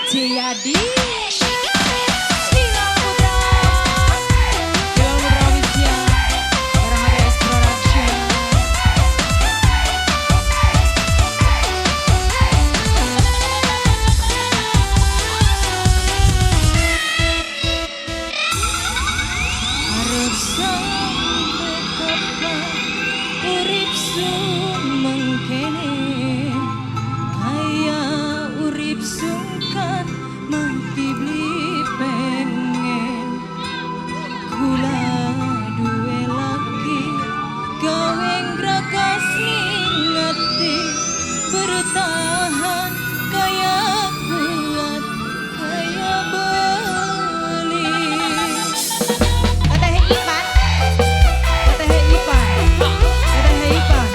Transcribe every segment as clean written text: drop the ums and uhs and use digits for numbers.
Jayadi. Bertahan kayak kuat kayak beli. Teteh Ipan, Teteh Ipan, Teteh Ipan,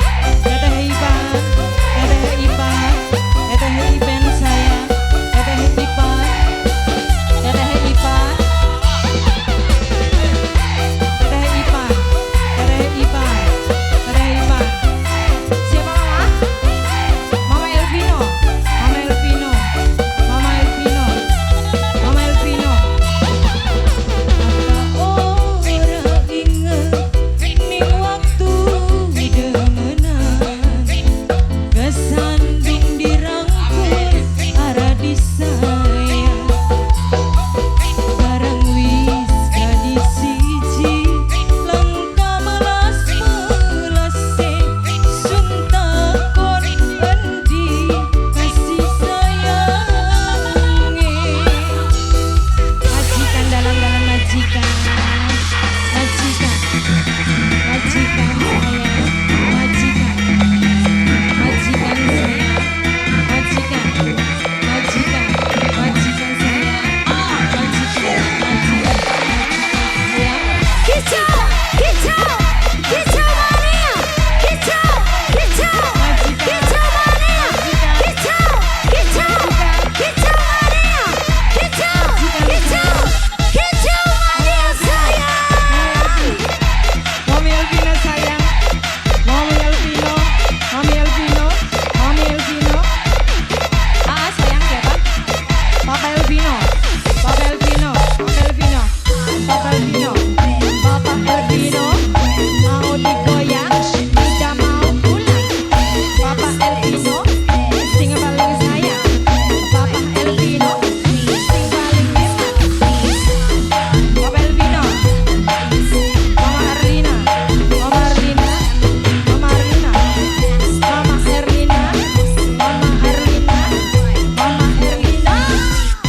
Teteh Ipan, Teteh Ipan, Teteh Ipan saya, Teteh Ipan, Teteh Ipan, Teteh Ipan, Teteh Ipan, Teteh Ipan. Siapa mama? Mama Elvino, Mama Elvino, Mama Elvino, Mama Elvino. Orang inget ning waktu demenan, kesandung dirangkul arah disayang, barang wis jadi siji langka melas-melase sun takon endi kasih sayangnya. Majikan dalam majikan, majikan, majikan saya, majikan, majikan saya, majikan, majikan, majikan saya, majikan, majikan, saya. Kicau, kicau, kicau mania, kicau, kicau, kicau mania, kicau, kicau, kicau mania, kicau, kicau, kicau mania sayang. Mami Elvino sayang, Mami Elvino, Mami Elvino, Mami Elvino. Sayang siapa? Papa Elvino, Papa Elvino, Papa Elvino, Papa Elvino, Papa Elvino. Mau digoyang, tidak mau pulang. Papa Elvino, sing paling sayang. Papa Elvino, sing paling enak. Papa Elvino, Mama Erlina, Mama Erlina, Mama Erlina, Mama Erlina, Mama Erlina, Mama Erlina,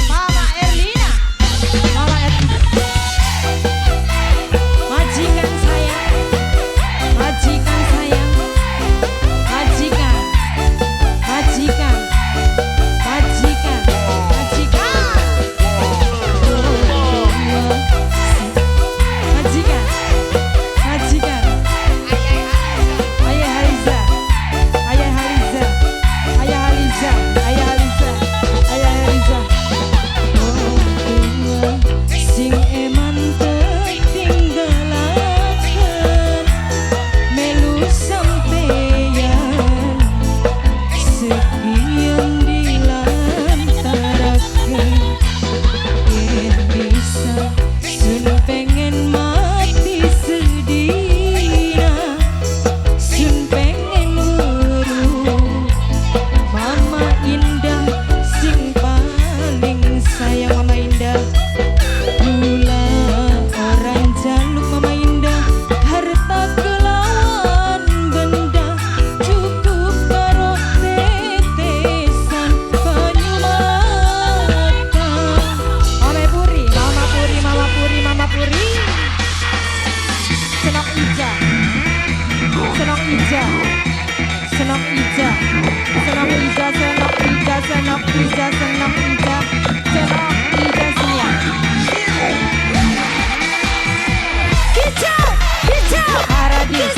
Mama Erlina, Mama Erlina. Majikan sayang, majikan sayang, majikan, majikan, majikan, majikan, majikan, majikan. Ayah Haliza, Ayah Haliza, Ayah Haliza, Ayah Haliza, Ayah Haliza. Sing eman ketinggalaken melu sampeyan sekian dilantaraken yen bisa sun pengen mati sedina sun pengen weruh Mama Indah sing paling sayang. Mama Indah gula orang jaluk Mama Indah harta kelawan benda cukup karo tetesan banyu mata. Mama Puri, Mama Puri, Mama Puri, Mama Puri. Senok Ija, Senok Ija, Senok Ija, Senok Ija, Senok Ija, Senok Ija, Senok Ija, Senok Ija sayang. Kicau, kicau, Paradis,